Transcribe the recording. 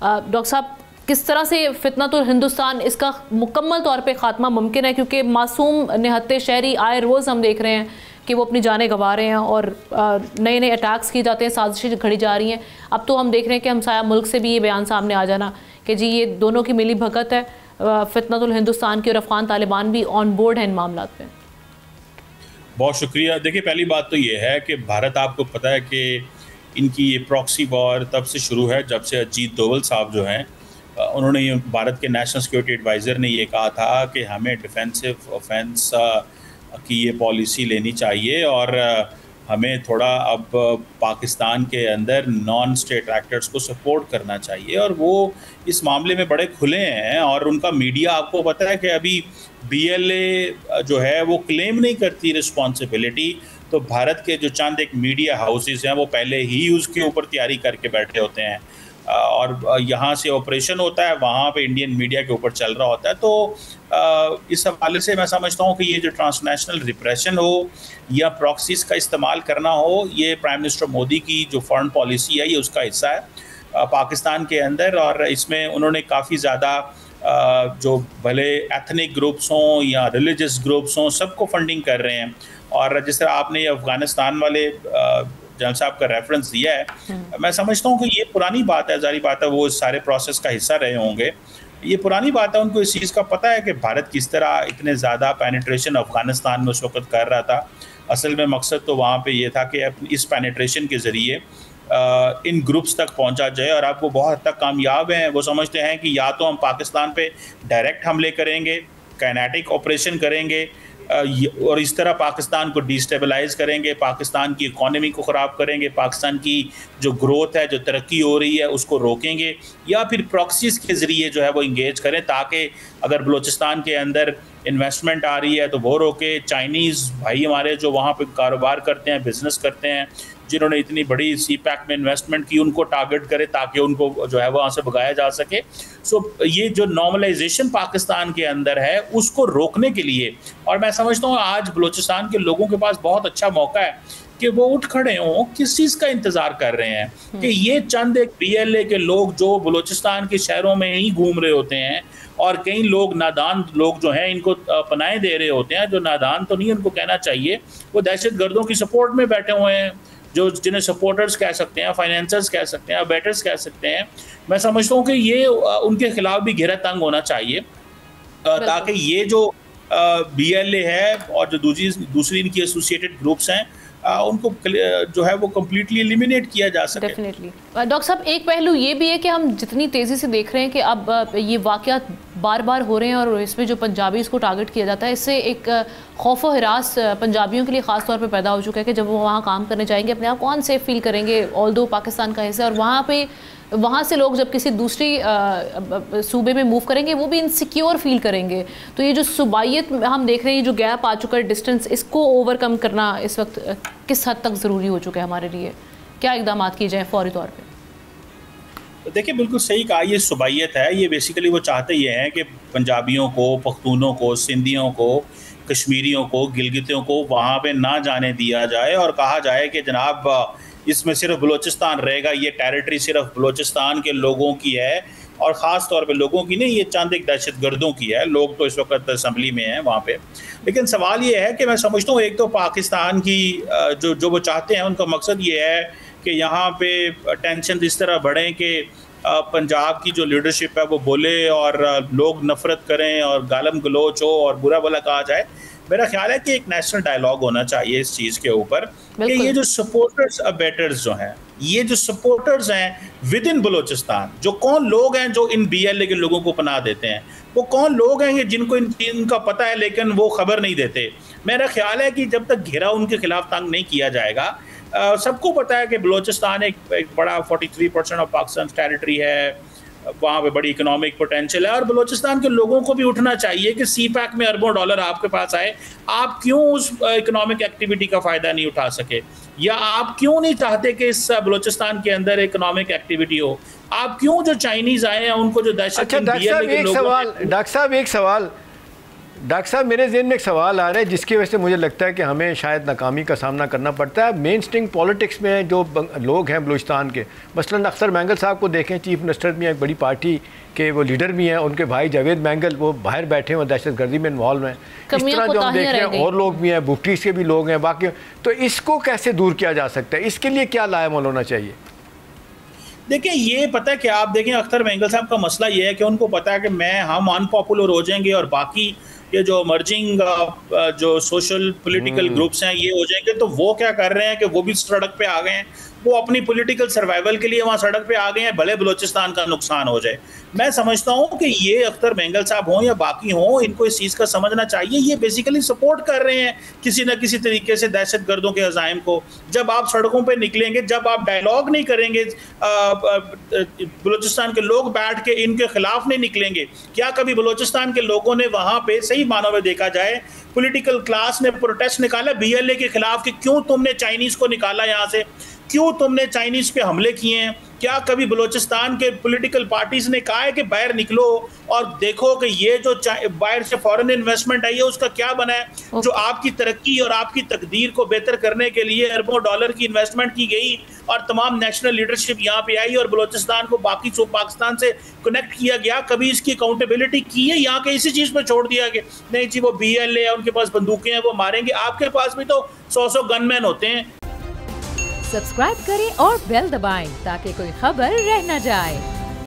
Doctor साहब, किस तरह से फितनतुल हिंदुस्तान इसका मुकम्मल तौर पे ख़ात्मा मुमकिन है? क्योंकि मासूम निहत्ते शहरी आए रोज़ हम देख रहे हैं कि वो अपनी जानें गंवा रहे हैं और नए नए अटैक्स किए जाते हैं, साजिशें घड़ी जा रही हैं। अब तो हम देख रहे हैं कि हमसाया मुल्क से भी ये बयान सामने आ जाना कि जी ये दोनों की मिली भगत है, फितनतुल हिंदुस्तान की और अफगान तालिबान भी ऑन बोर्ड हैं इन मामलात में। बहुत शुक्रिया। देखिए, पहली बात तो ये है कि भारत, आपको पता है कि इनकी ये प्रॉक्सी वॉर तब से शुरू है जब से अजीत डोवल साहब जो हैं, उन्होंने भारत के नेशनल सिक्योरिटी एडवाइज़र ने ये कहा था कि हमें डिफेंसिव ऑफेंस की ये पॉलिसी लेनी चाहिए और हमें थोड़ा अब पाकिस्तान के अंदर नॉन स्टेट एक्टर्स को सपोर्ट करना चाहिए, और वो इस मामले में बड़े खुले हैं। और उनका मीडिया, आपको पता है कि अभी BLA जो है वो क्लेम नहीं करती रिस्पॉन्सिबिलिटी, तो भारत के जो चंद एक मीडिया हाउसेस हैं वो पहले ही उसके ऊपर तैयारी करके बैठे होते हैं, और यहाँ से ऑपरेशन होता है, वहाँ पे इंडियन मीडिया के ऊपर चल रहा होता है। तो इस हवाले से मैं समझता हूँ कि ये जो ट्रांसनेशनल रिप्रेशन हो या प्रॉक्सीज का इस्तेमाल करना हो, ये प्राइम मिनिस्टर मोदी की जो फॉरेन पॉलिसी है ये उसका हिस्सा है पाकिस्तान के अंदर। और इसमें उन्होंने काफ़ी ज़्यादा जो भले एथनिक ग्रुप्स हों या रिलीजियस ग्रुप्स हों, सबको फंडिंग कर रहे हैं। और जिस तरह आपने अफ़गानिस्तान वाले जनरल साहब का रेफरेंस दिया है, मैं समझता हूँ कि ये पुरानी बात है, जारी बात है वो इस सारे प्रोसेस का हिस्सा रहे होंगे। ये पुरानी बात है, उनको इस चीज़ का पता है कि भारत किस तरह इतने ज़्यादा पेनिट्रेशन अफ़गानिस्तान में उस वक्त कर रहा था। असल में मकसद तो वहाँ पे ये था कि इस पेनिट्रेशन के ज़रिए इन ग्रुप्स तक पहुंचा जाए, और अब वो बहुत हद तक कामयाब हैं। वो समझते हैं कि या तो हम पाकिस्तान पे डायरेक्ट हमले करेंगे, काइनेटिक ऑपरेशन करेंगे, और इस तरह पाकिस्तान को डिस्टेबलाइज करेंगे, पाकिस्तान की इकॉनमी को ख़राब करेंगे, पाकिस्तान की जो ग्रोथ है, जो तरक्की हो रही है उसको रोकेंगे, या फिर प्रॉक्सीज के ज़रिए जो है वो इंगेज करें, ताकि अगर बलूचिस्तान के अंदर इन्वेस्टमेंट आ रही है तो वो रोके। चाइनीज़ भाई हमारे जो वहाँ पे कारोबार करते हैं, बिज़नेस करते हैं, जिन्होंने इतनी बड़ी CPEC में इन्वेस्टमेंट की, उनको टारगेट करे ताकि उनको जो है वहाँ से भगाया जा सके। सो ये जो नॉर्मलाइजेशन पाकिस्तान के अंदर है उसको रोकने के लिए, और मैं समझता हूँ आज बलूचिस्तान के लोगों के पास बहुत अच्छा मौका है कि वो उठ खड़े हों। किस चीज़ का इंतज़ार कर रहे हैं कि ये चंद एक BLA के लोग जो बलूचिस्तान के शहरों में ही घूम रहे होते हैं, और कई लोग नादान लोग जो हैं इनको पनाहें दे रहे होते हैं, जो नादान तो नहीं उनको कहना चाहिए, वो दहशत गर्दों की सपोर्ट में बैठे हुए हैं, जो जिन्हें सपोर्टर्स कह सकते हैं, फाइनेंसर्स कह सकते हैं, बेटर्स कह सकते हैं। मैं समझता हूँ कि ये उनके खिलाफ भी घेरा तंग होना चाहिए, ताकि ये जो BLA है और जो दूसरी इनकी एसोसिएटेड ग्रुप्स हैं उनको जो है वो कम्प्लीटली एलिमिनेट किया जा सके। डेफिनेटली। डॉक्टर साहब, एक पहलू ये भी है कि हम जितनी तेज़ी से देख रहे हैं कि अब ये वाक़यात बार बार हो रहे हैं और इसमें जो पंजाबी इसको टारगेट किया जाता है, इससे एक खौफ व हिरास पंजाबियों के लिए ख़ास तौर पे पैदा हो चुका है कि जब वो वहाँ काम करने जाएंगे अपने आप कौन सेफ फील करेंगे, ऑल्दो पाकिस्तान का हिस्सा, और वहाँ से लोग जब किसी दूसरी सूबे में मूव करेंगे वो भी इनसिक्योर फील करेंगे। तो ये जो सूबाइयत हम देख रहे हैं, जो गैप आ चुका है, डिस्टेंस, इसको ओवरकम करना इस वक्त किस हद तक ज़रूरी हो चुका है हमारे लिए? क्या इक़दाम किए जाएँ फौरी तौर पे? देखिए, बिल्कुल सही कहा, ये सूबाइयत है। ये बेसिकली वो चाहते ये हैं कि पंजाबियों को, पख्तूनों को, सिंधियों को, कश्मीरियों को, गिलगितों को वहाँ पे ना जाने दिया जाए और कहा जाए कि जनाब इसमें सिर्फ बलूचिस्तान रहेगा, ये टेरिटरी सिर्फ बलूचिस्तान के लोगों की है, और ख़ास तौर पे लोगों की नहीं, ये चंद एक दहशत गर्दों की है। लोग तो इस वक्त असम्बली में हैं वहाँ पे। लेकिन सवाल ये है कि मैं समझता हूँ एक तो पाकिस्तान की जो वो चाहते हैं, उनका मकसद ये है कि यहाँ पे टेंशन इस तरह बढ़े कि पंजाब की जो लीडरशिप है वो बोले और लोग नफ़रत करें और गालम गलोच हो और बुरा भला कहा जाए। मेरा ख्याल है कि एक नेशनल डायलॉग होना चाहिए इस चीज़ के ऊपर कि ये जो सपोर्टर्स अबेटर्स जो हैं, ये जो सपोर्टर्स हैं विद इन बलूचिस्तान, जो कौन लोग हैं जो इन BLA के लोगों को पनाह देते हैं, वो कौन लोग हैं जिनको इनका पता है लेकिन वो खबर नहीं देते। मेरा ख्याल है कि जब तक घेरा उनके खिलाफ तंग नहीं किया जाएगा, सबको पता है कि बलूचिस्तान एक बड़ा 43% ऑफ पाकिस्तान टेरिटरी है, वहाँ पे बड़ी इकोनॉमिक पोटेंशियल है, और बलूचिस्तान के लोगों को भी उठना चाहिए कि CPEC में अरबों डॉलर आपके पास आए, आप क्यों उस इकोनॉमिक एक्टिविटी का फ़ायदा नहीं उठा सके, या आप क्यों नहीं चाहते कि इस बलूचिस्तान के अंदर इकोनॉमिक एक्टिविटी हो, आप क्यों जो चाइनीज़ आए हैं उनको जो दहशत। अच्छा डॉक्टर साहब, एक सवाल डॉक्टर साहब, मेरे ज़हन में एक सवाल आ रहा है जिसकी वजह से मुझे लगता है कि हमें शायद नाकामी का सामना करना पड़ता है। मेन स्ट्रीम पॉलिटिक्स में जो लोग हैं बलूचिस्तान के, मसलन अख्तर मैंगल साहब को देखें, चीफ मिनिस्टर भी हैं, एक बड़ी पार्टी के वो लीडर भी हैं, उनके भाई जावेद मैंगल वो बाहर बैठे हैं, दहशत गर्दी में इन्वॉल्व हैं। इस तरह जो हम देख रहे हैं और लोग भी हैं, बुफ्टीज के भी लोग हैं बाकी। तो इसको कैसे दूर किया जा सकता है? इसके लिए क्या लाएमल होना चाहिए? देखिए, ये पता है कि आप देखें अख्तर मैंगल साहब का मसला ये है कि उनको पता है कि हम अनपॉपुलर हो जाएंगे और बाकी ये जो मर्जिंग जो सोशल पॉलिटिकल ग्रुप्स हैं ये हो जाएंगे। तो वो क्या कर रहे हैं कि वो भी सड़क पे आ गए हैं, वो अपनी पॉलिटिकल सर्वाइवल के लिए वहाँ सड़क पे आ गए हैं, भले बलूचिस्तान का नुकसान हो जाए। मैं समझता हूँ कि ये अख्तर मैंगल साहब हों या बाकी हों, इनको इस चीज़ का समझना चाहिए। ये बेसिकली सपोर्ट कर रहे हैं किसी न किसी तरीके से दहशत गर्दों के अज़ाइम को। जब आप सड़कों पर निकलेंगे, जब आप डायलॉग नहीं करेंगे, बलूचिस्तान के लोग बैठ के इनके खिलाफ नहीं निकलेंगे, क्या कभी बलूचिस्तान के लोगों ने वहाँ पे सही मानों में देखा जाए पॉलिटिकल क्लास ने प्रोटेस्ट निकाला BLA के खिलाफ कि क्यों तुमने चाइनीज़ को निकाला यहाँ से, क्यों तुमने चाइनीज़ पे हमले किए हैं? क्या कभी बलूचिस्तान के पॉलिटिकल पार्टीज ने कहा है कि बाहर निकलो और देखो कि ये जो बाहर से फॉरेन इन्वेस्टमेंट है ये उसका क्या बना है? जो आपकी तरक्की और आपकी तकदीर को बेहतर करने के लिए अरबों डॉलर की इन्वेस्टमेंट की गई और तमाम नेशनल लीडरशिप यहाँ पे आई और बलूचिस्तान को बाकी पाकिस्तान से कनेक्ट किया गया, कभी इसकी अकाउंटेबिलिटी की है? यहाँ के इसी चीज़ पर छोड़ दिया कि नहीं जी वो BLA है, उनके पास बंदूकें हैं, वो मारेंगे। आपके पास भी तो 100 गनमैन होते हैं। सब्सक्राइब करें और बेल दबाएं ताकि कोई खबर रह न जाए।